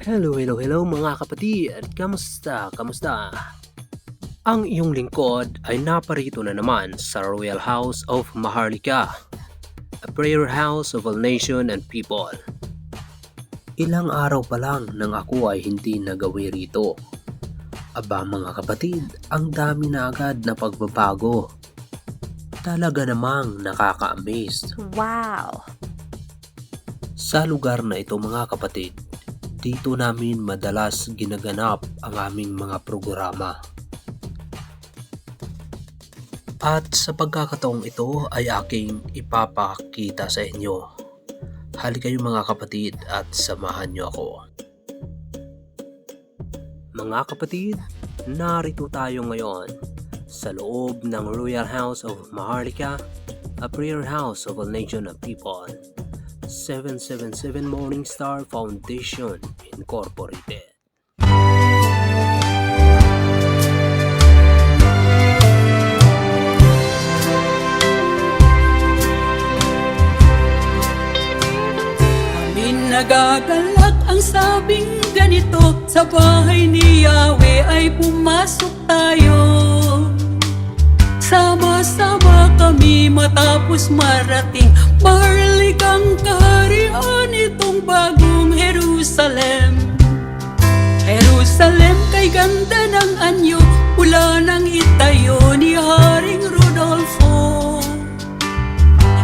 Hello mga kapatid! Kamusta? Ang iyong lingkod ay naparito na naman sa Royal House of Maharlika, a prayer house of all nation and people. Ilang araw pa lang nang ako ay hindi nagawi rito. Aba mga kapatid, ang dami na agad na pagbabago. Talaga namang nakaka-amaze. Wow! Sa lugar na ito mga kapatid, dito namin madalas ginaganap ang aming mga programa. At sa pagkakataong ito ay aking ipapakita sa inyo. Halika kayo mga kapatid at samahan niyo ako. Mga kapatid, narito tayo ngayon sa loob ng Royal House of Maharlika, a prayer house of all nation and people. 777 Morning Star Foundation Incorporated. Amin nagagalak ang sabing ganito, sa bahay ni Yahweh ay pumasok tayo. Sama-sama kami matapos marating Maharlikang kaharian itong bagong Jerusalem. Jerusalem kay ganda ng anyo, pula nang itayo ni Haring Rodolfo.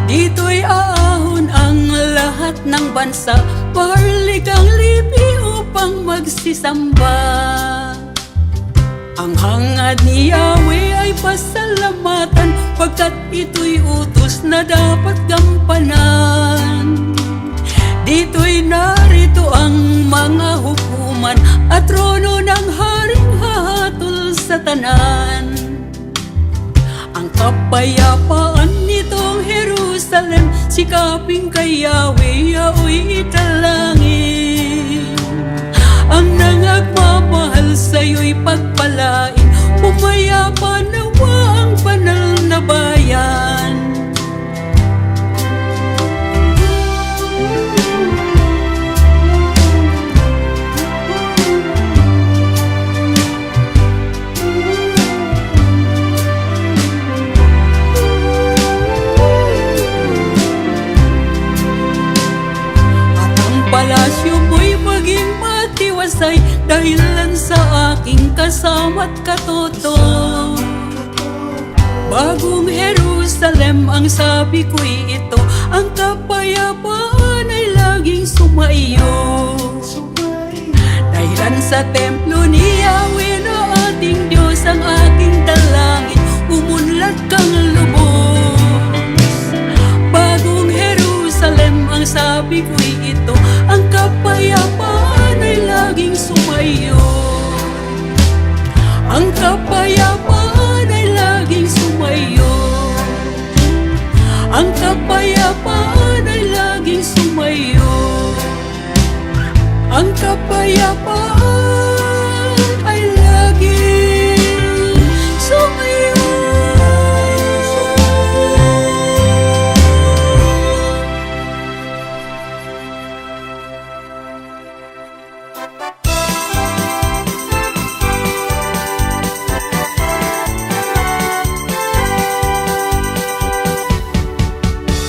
Dito'y aahon ang lahat ng bansa, Maharlikang lipi upang magsisamba. Ang hangad ni Yahweh ay pasalamatan, pagkat ito'y utos na dapat gampanan. Dito'y narito ang mga hukuman at trono ng haring hahatol sa tanan. Ang kapayapaan nitong Jerusalem, sikaping kay Yahweh yaoy italangin. Ang nangagmamahal sa'yo'y pagpalain, pumayapa nawa ang banal na bayan. At ang palasyo mo'y maging matiwasay, dahilan sa aking kasama't katoto. Bagong Jerusalem ang sabi ko'y ito, ang kapayapaan ay laging sumaiyo. Dahilan sa templo ni Yahweh na ating Diyos, ang aking dalangin, umunlad kang lubos. Bagong Jerusalem ang sabi ko'y ito, ang kapayapaan ay laging sumayo. Ang kapayapaan ay laging sumayo. Ang kapayapaan ay laging sumayo. Ang kapayapaan ay laging sumayo.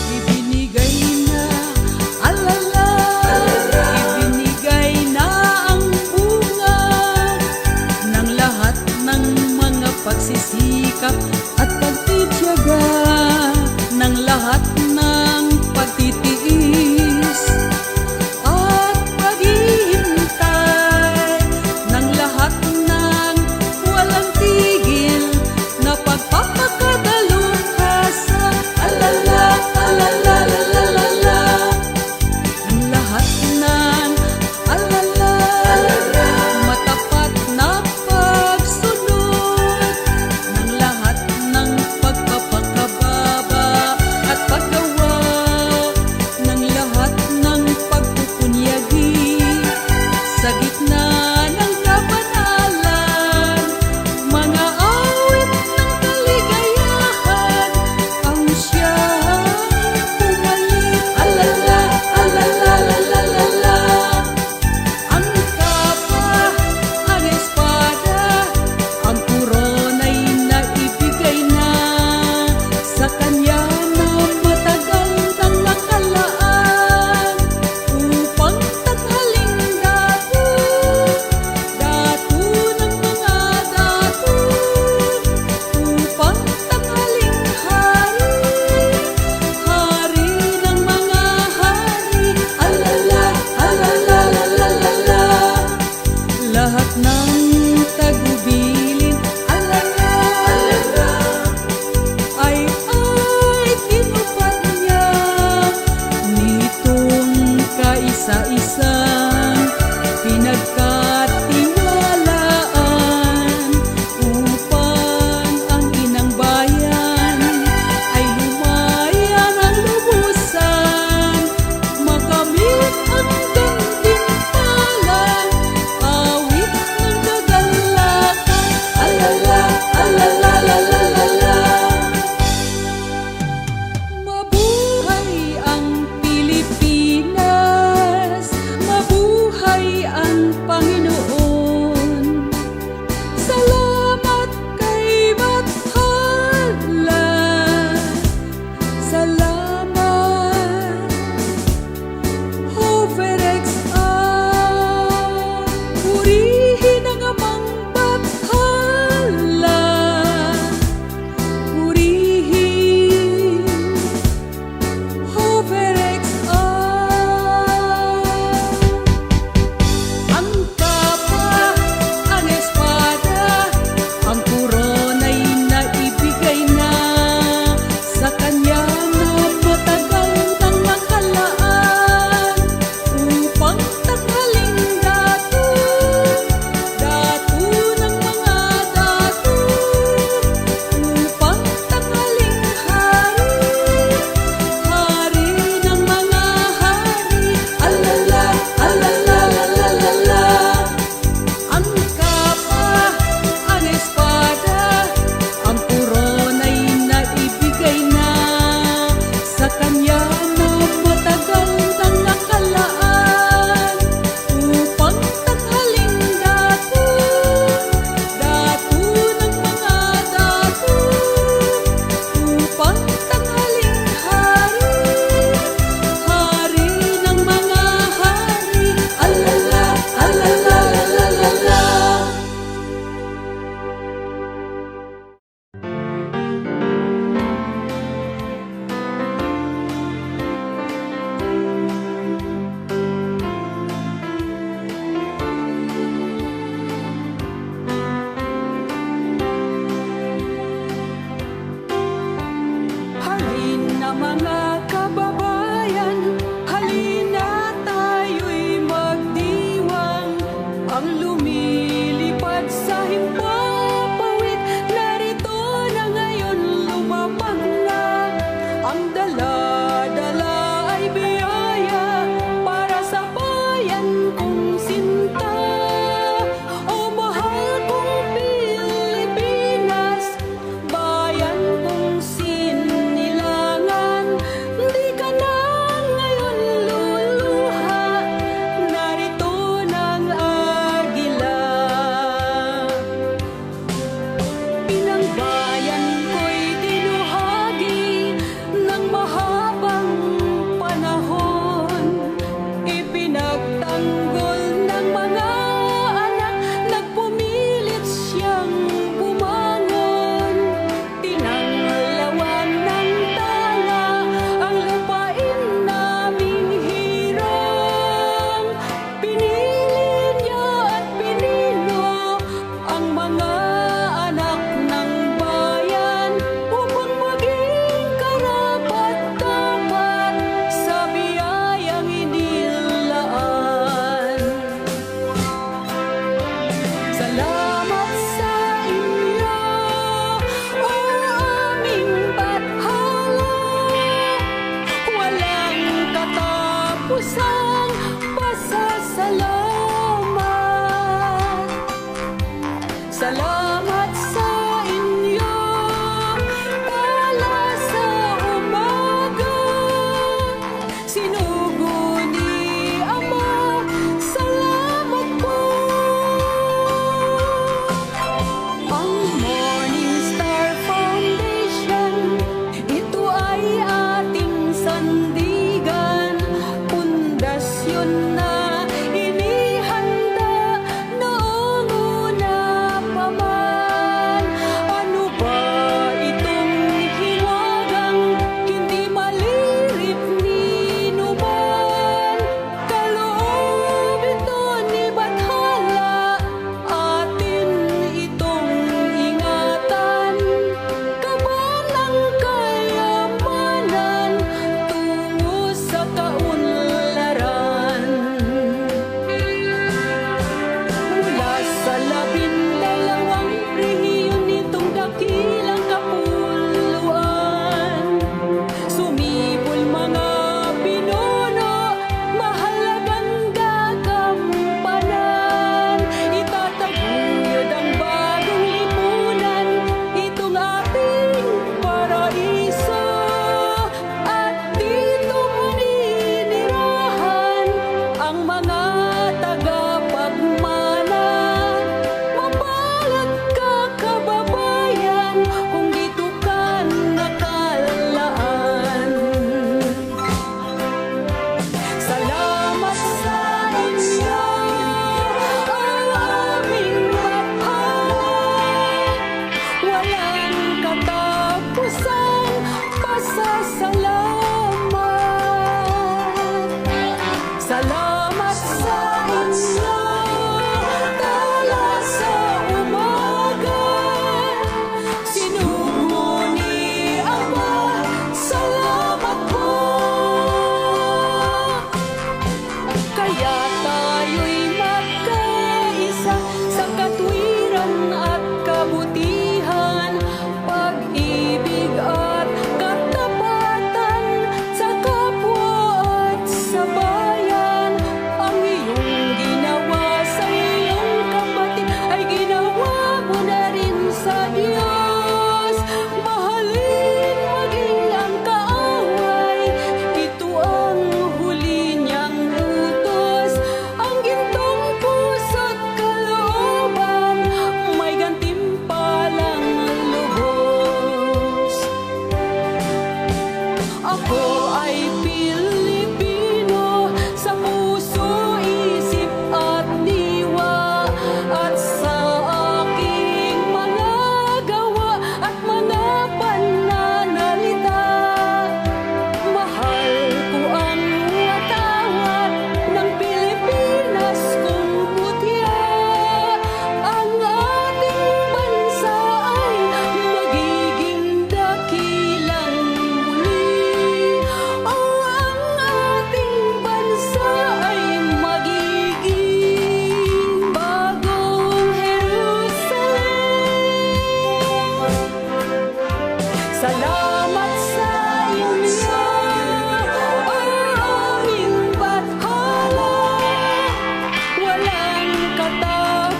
Ibinigay na, alala, ibinigay na ang bunga ng lahat ng mga pagsisikap at pagtitiyaga, ng lahat ng pagtitiis at paghihintay, ng lahat ng walang tigil na pagpapakadalubhasa. Alala, alala, alala, ang lahat ng alala, matapat na pagsunod, ng lahat ng pagpapakababa at paggawa, ng lahat ng pagpupunyagi sa gitna ng kabanalan, mga awit ng kaligayahan, ang siyang pumalit. Alala, alala, alala, ang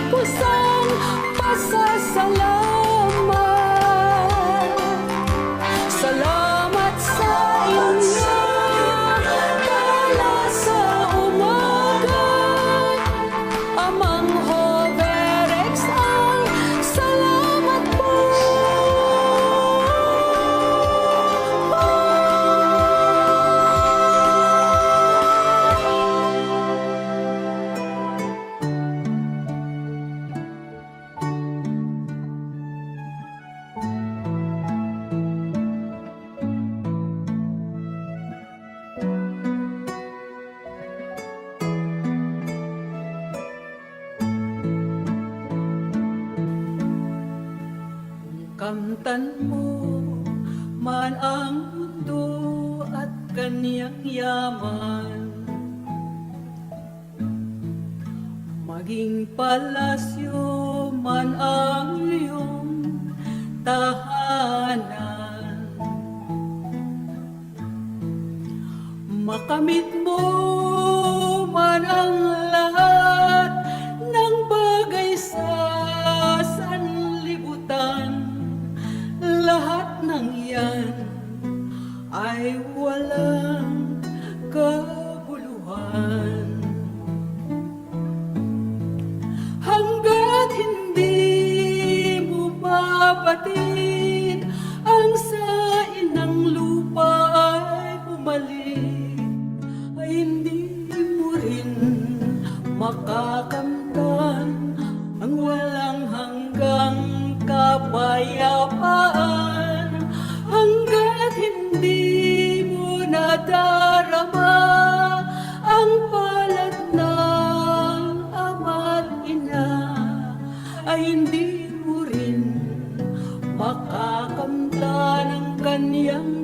kusang pasasalamat. Salamat sa inyo, tala sa umaga. Amang Hoverex ang salamat po. Kamtan mo man ang mundo at kanyang yaman, maging palasyo man ang iyong tahanan. Makamit mo man ang lahat ng bagay sa sanlibutan, lahat ng yan ay walang kabuluhan. Hanggat hindi mo mabatid ang sain ng lupa ay bumalik, ay hindi mo rin makakamtan ang walang hanggang kapayapaan. Hanggat hindi mo nadarama ang palad ng ama't ina, ay hindi mo rin makakamtan ang kanyang